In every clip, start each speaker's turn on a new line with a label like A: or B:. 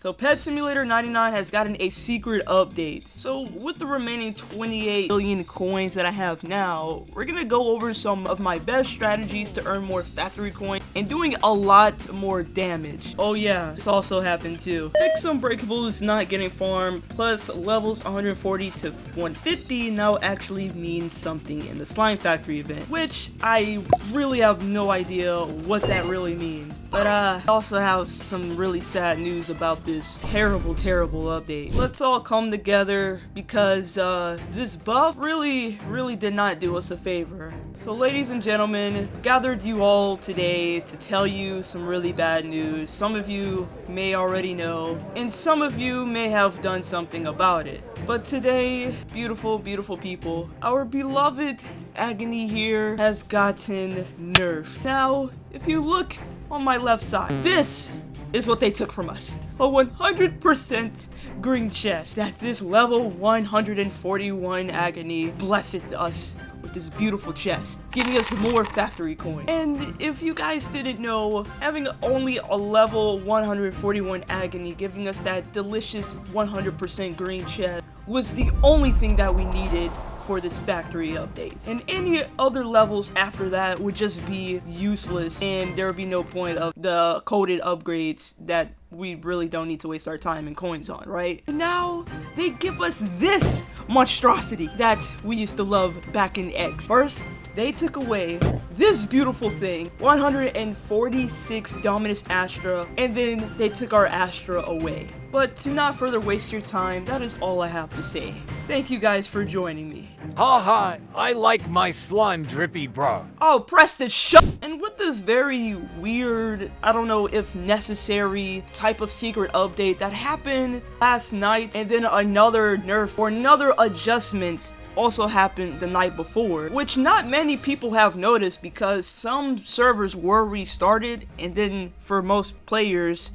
A: So Pet Simulator 99 has gotten a secret update. So with the remaining 28 billion coins that I have now, we're gonna go over some of my best strategies to earn more factory coins and doing a lot more damage. Oh yeah, this also happened too. Fix Unbreakables not getting farmed, plus levels 140 to 150 now actually means something in the Slime Factory event, which I really have no idea what that really means. But I also have some really sad news about this terrible update. Let's all come together because this buff really did not do us a favor. So ladies and gentlemen, gathered you all today to tell you some really bad news. Some of you may already know, and some of you may have done something about it. But today, beautiful people, our beloved Agony here has gotten nerfed. Now, if you look on my left side, this is what they took from us. A 100% green chest that this level 141 Agony blessed us with this beautiful chest, giving us more factory coin. And if you guys didn't know, having only a level 141 Agony giving us that delicious 100% green chest was the only thing that we needed for this factory update. And any other levels after that would just be useless, and there would be no point of the coded upgrades that we really don't need to waste our time and coins on, right? And now they give us this monstrosity that we used to love back in X. First, they took away this beautiful thing, 146 Dominus Astra, and then they took our Astra away. But to not further waste your time, that is all I have to say. Thank you guys for joining me.
B: Haha, I like my slime drippy, bro.
A: Oh, Preston, shut. And with this very weird, I don't know if necessary, type of secret update that happened last night, and then another nerf or another adjustment also happened the night before, which not many people have noticed because some servers were restarted, and then for most players,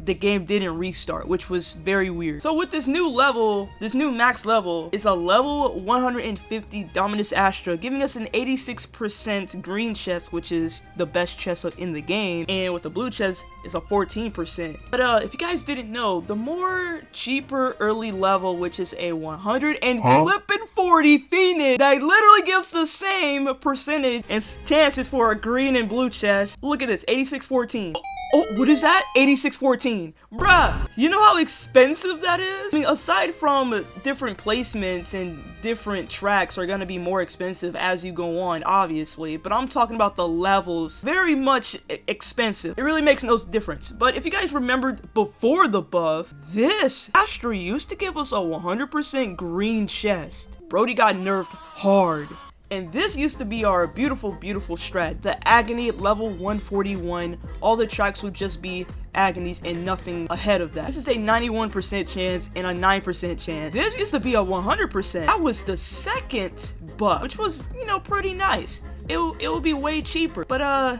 A: the game didn't restart, which was very weird. So with this new level, this new max level is a level 150 Dominus Astra, giving us an 86% green chest, which is the best chest in the game, and with the blue chest is a 14%. But if you guys didn't know, the more cheaper early level, which is a 140 Phoenix, that literally gives the same percentage and chances for a green and blue chest. Look at this, 8614. Oh, what is that? 8614. Bruh, you know how expensive that is? I mean, aside from different placements and different tracks are gonna be more expensive as you go on, obviously, but I'm talking about the levels. Very much expensive. It really makes no difference. But if you guys remembered before the buff, this Astra used to give us a 100% green chest. Brody got nerfed hard. And this used to be our beautiful strat, the Agony level 141. All the tracks would just be Agonies and nothing ahead of that. This is a 91% chance and a 9% chance. This used to be a 100%. That was the second buff, which was, you know, pretty nice. It will be way cheaper. But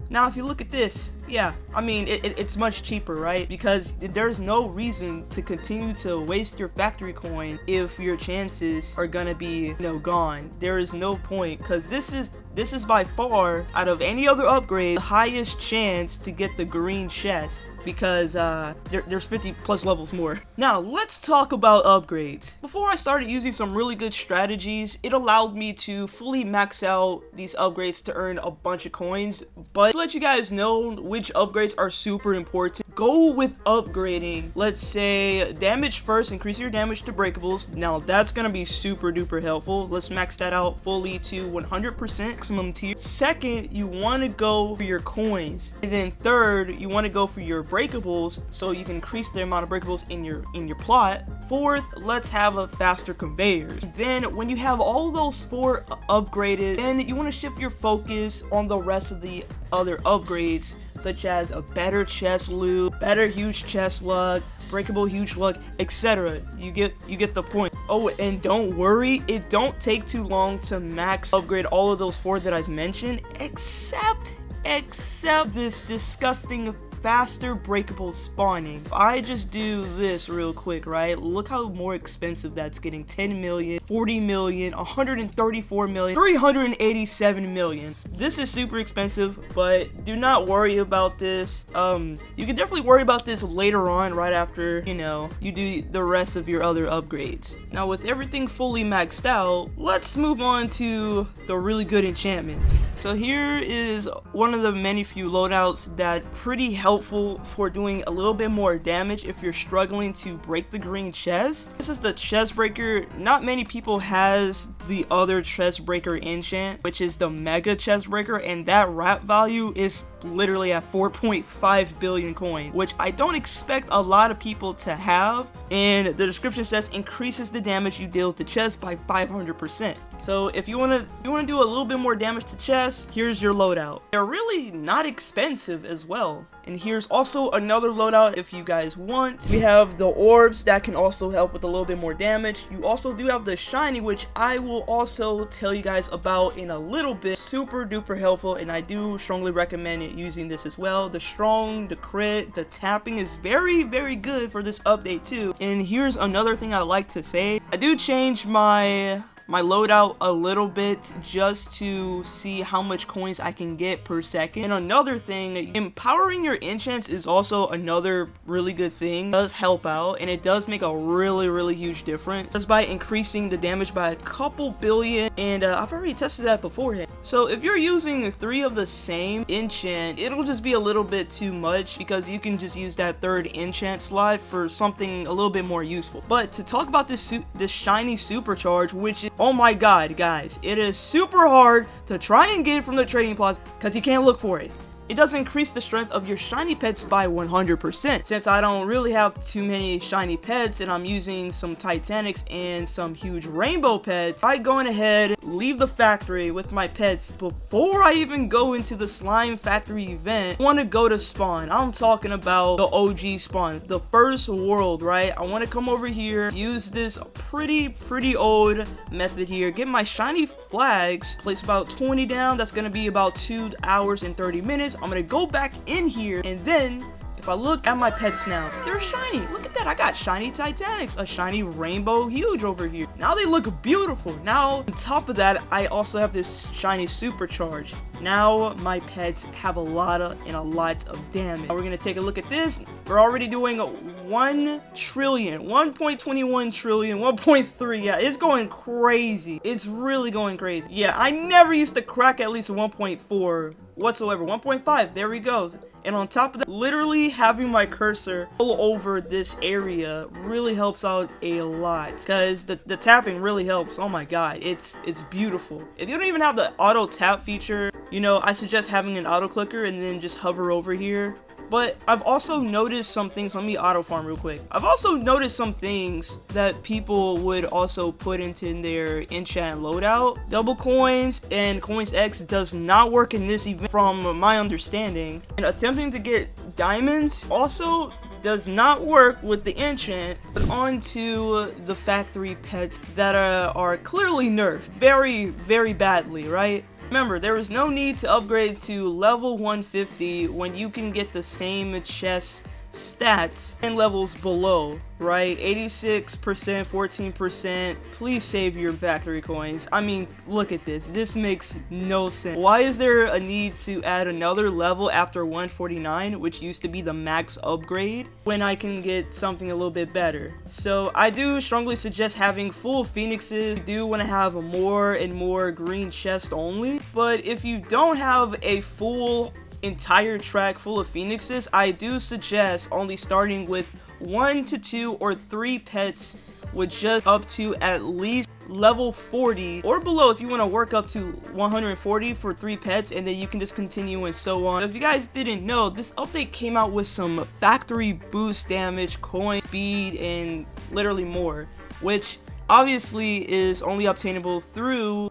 A: now if you look at this, yeah, I mean, it's much cheaper, right? Because there's no reason to continue to waste your factory coin if your chances are gonna be, you know, gone. There is no point, because this is by far, out of any other upgrade, the highest chance to get the green chest, because there's 50 plus levels more. Now let's talk about upgrades. Before I started using some really good strategies, it allowed me to fully max out these upgrades to earn a bunch of coins. But to let you guys know which upgrades are super important, go with upgrading. Let's say damage first, increase your damage to breakables. Now that's gonna be super duper helpful. Let's max that out fully to 100% maximum tier. Second, you want to go for your coins, and then third, you want to go for your breakables so you can increase the amount of breakables in your plot. Fourth, let's have a faster conveyor. Then when you have all those four upgraded, then you want to shift your focus on the rest of the other upgrades, such as a better chest loot, better huge chest luck, breakable huge luck, etc. You get the point. Oh, and don't worry, it don't take too long to max upgrade all of those four that I've mentioned, except this disgusting faster breakable spawning. If I just do this real quick, right? Look how more expensive that's getting. 10 million, 40 million, 134 million, 387 million. This is super expensive, but do not worry about this. You can definitely worry about this later on, right after, you know, you do the rest of your other upgrades. Now, with everything fully maxed out, let's move on to the really good enchantments. So here is one of the many few loadouts that pretty helpful for doing a little bit more damage if you're struggling to break the green chest. This is the chest breaker. Not many people has the other chest breaker enchant, which is the mega chest breaker, and that wrap value is literally at 4.5 billion coins, which I don't expect a lot of people to have. And the description says increases the damage you deal to chest by 500%. So if you wanna do a little bit more damage to chest, here's your loadout. They're really not expensive as well. And here's also another loadout if you guys want. We have the orbs that can also help with a little bit more damage. You also do have the shiny, which I will also tell you guys about in a little bit. Super duper helpful, and I do strongly recommend it using this as well. The strong, the crit, the tapping is very, very good for this update too. And here's another thing I like to say. I do change my loadout a little bit just to see how much coins I can get per second. And another thing, empowering your enchants is also another really good thing. It does help out, and it does make a really huge difference just by increasing the damage by a couple billion. And I've already tested that beforehand. So if you're using 3 of the same enchant, it'll just be a little bit too much because you can just use that 3rd enchant slot for something a little bit more useful. But to talk about this shiny supercharge, which is, oh my god, guys, it is super hard to try and get from the trading plaza because you can't look for it. It does increase the strength of your shiny pets by 100%. Since I don't really have too many shiny pets and I'm using some Titanics and some huge rainbow pets, I go ahead, leave the factory with my pets before I even go into the slime factory event. I want to go to spawn. I'm talking about the OG spawn, the first world, right? I want to come over here, use this pretty old method here, get my shiny flags, place about 20 down. That's going to be about 2 hours and 30 minutes. I'm gonna go back in here, and then if I look at my pets now, they're shiny. Look at that. I got shiny Titanics, a shiny rainbow huge over here. Now they look beautiful. Now on top of that, I also have this shiny supercharge. Now my pets have a lot of damage. Now we're gonna take a look at this. We're already doing 1 trillion, 1.21 trillion, 1.3. Yeah, it's going crazy. It's really going crazy. Yeah, I never used to crack at least 1.4 whatsoever. 1.5, there we go. And on top of that, literally having my cursor all over this area really helps out a lot, because the tapping really helps. Oh my god, it's beautiful. If you don't even have the auto tap feature, you know, I suggest having an auto clicker and then just hover over here. But I've also noticed some things. Let me auto farm real quick. I've also noticed some things that people would also put into their enchant loadout. Double coins and coins X does not work in this event from my understanding. And attempting to get diamonds also does not work with the enchant. But onto the factory pets that are clearly nerfed very badly, right? Remember, there is no need to upgrade to level 150 when you can get the same chest stats and levels below, right? 86%, 14%. Please save your factory coins. I mean, look at this. This makes no sense. Why is there a need to add another level after 149, which used to be the max upgrade, when I can get something a little bit better? So I do strongly suggest having full phoenixes. You do want to have more and more green chest only, but if you don't have a full entire track full of phoenixes, I do suggest only starting with 1 to 2 or 3 pets with just up to at least level 40 or below if you want to work up to 140 for 3 pets, and then you can just continue and so on. If you guys didn't know, this update came out with some factory boost damage, coin speed, and literally more, which obviously is only obtainable through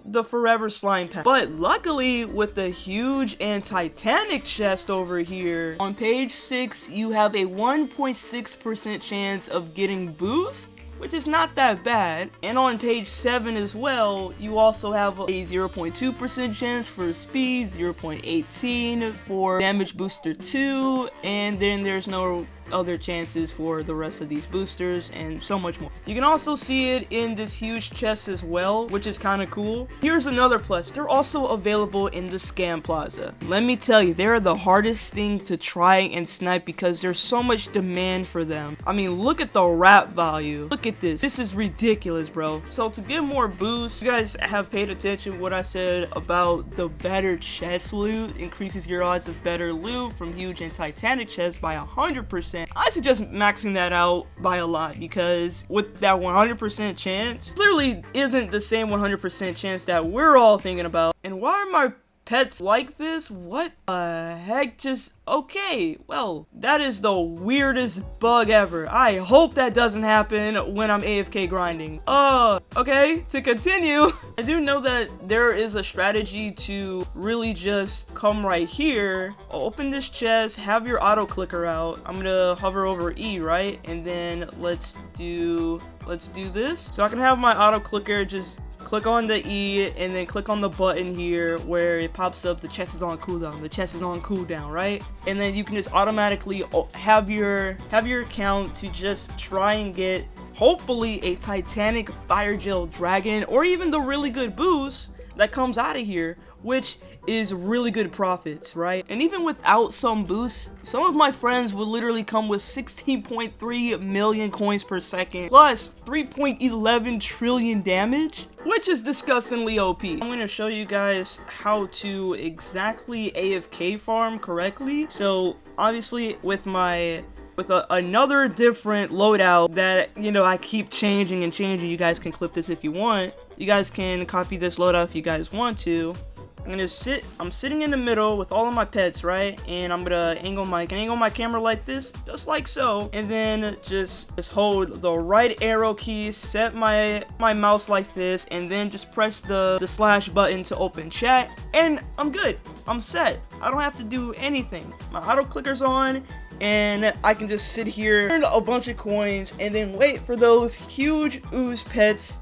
A: the forever slime pack. But luckily, with the huge and titanic chest over here on page 6, you have a 1.6% chance of getting boost, which is not that bad. And on page 7 as well, you also have a 0.2% chance for speed, 0.18 for damage booster 2, and then there's no other chances for the rest of these boosters and so much more. You can also see it in this huge chest as well, which is kind of cool. Here's another plus, they're also available in the scam plaza. Let me tell you, they're the hardest thing to try and snipe because there's so much demand for them. I mean, look at the wrap value. Look at this is ridiculous, bro. So to get more boosts, you guys have paid attention to what I said about the better chest loot increases your odds of better loot from huge and titanic chests by 100%. I suggest maxing that out by a lot because with that 100% chance, clearly isn't the same 100% chance that we're all thinking about. And why are my pets like this? What the heck? Just okay, well, that is the weirdest bug ever. I hope that doesn't happen when I'm AFK grinding. Okay, to continue, I do know that there is a strategy to really just come right here, open this chest, have your auto clicker out. I'm gonna hover over E, right? And then let's do this. So I can have my auto clicker just click on the E and then click on the button here where it pops up the chest is on cooldown, the chest is on cooldown, right? And then you can just automatically have your account to just try and get hopefully a Titanic Fire Gel Dragon or even the really good boost that comes out of here, which is really good profits, right? And even without some boosts, some of my friends would literally come with 16.3 million coins per second plus 3.11 trillion damage, which is disgustingly OP. I'm going to show you guys how to exactly AFK farm correctly. So obviously with another different loadout that, you know, I keep changing and changing. You guys can clip this if you want. You guys can copy this loadout if you guys want to. I'm sitting in the middle with all of my pets, right? And I'm gonna angle my camera like this, just like so. And then just hold the right arrow key, set my mouse like this, and then just press the slash button to open chat. And I'm good, I'm set. I don't have to do anything. My auto clicker's on, and I can just sit here, earn a bunch of coins, and then wait for those huge ooze pets,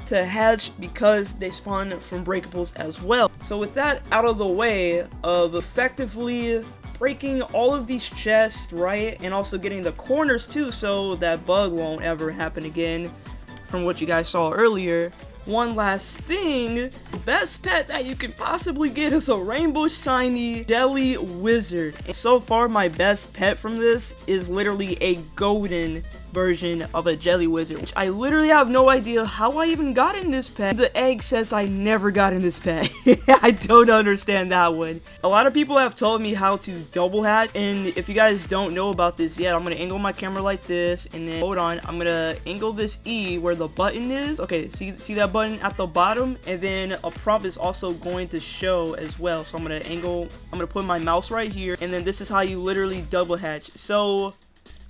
A: to hatch because they spawn from breakables as well. So with that out of the way of effectively breaking all of these chests, right, and also getting the corners too so that bug won't ever happen again from what you guys saw earlier, one last thing, the best pet that you can possibly get is a rainbow shiny jelly wizard. And so far my best pet from this is literally a golden version of a jelly wizard, which I literally have no idea how I even got in this pet. The egg says I never got in this pet. I don't understand that one. A lot of people have told me how to double hatch, and if you guys don't know about this yet, I'm gonna angle my camera like this, and then hold on, I'm gonna angle this E where the button is. Okay, see that button at the bottom, and then a prompt is also going to show as well. So I'm gonna put my mouse right here, and then this is how you literally double hatch. So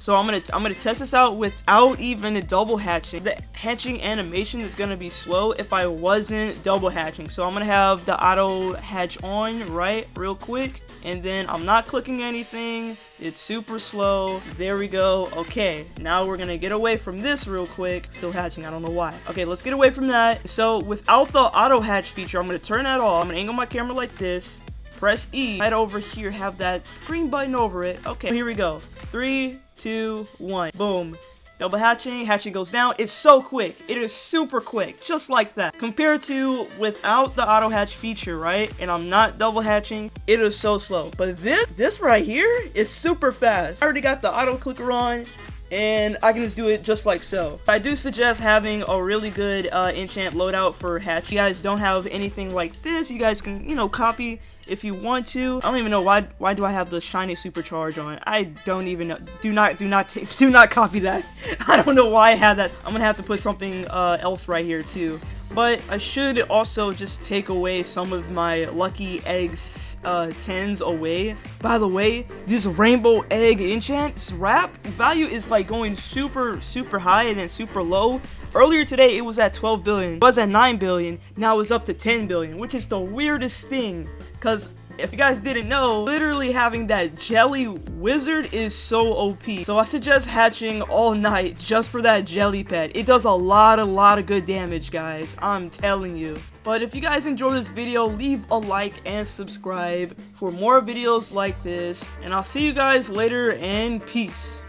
A: I'm gonna test this out without even a double hatching. The hatching animation is gonna be slow if I wasn't double hatching. So I'm gonna have the auto hatch on, right, real quick, and then I'm not clicking anything. It's super slow. There we go. Okay, now we're gonna get away from this real quick. Still hatching, I don't know why. Okay, let's get away from that. So without the auto hatch feature, I'm gonna turn that off. I'm gonna angle my camera like this. Press E. Right over here, have that green button over it. Okay, here we go. 3, 2, 1. Boom. Double hatching goes down. It's so quick. It is super quick, just like that. Compared to without the auto hatch feature, right? And I'm not double hatching, it is so slow. But this right here is super fast. I already got the auto clicker on, and I can just do it just like so. I do suggest having a really good enchant loadout for hatch. If you guys don't have anything like this, you guys can, you know, copy if you want to. I don't even know why do I have the shiny supercharge on. I don't even know. Do not copy that. I don't know why I had that. I'm gonna have to put something else right here too. But I should also just take away some of my lucky eggs 10s away. By the way, this rainbow egg enchant, this wrap value is like going super high and then super low. Earlier today it was at 12 billion, it was at 9 billion, now it's up to 10 billion, which is the weirdest thing, because If you guys didn't know, literally having that jelly wizard is so OP. So I suggest hatching all night just for that jelly pet. It does a lot of good damage, guys. I'm telling you. But if you guys enjoyed this video, leave a like and subscribe for more videos like this. And I'll see you guys later, and peace.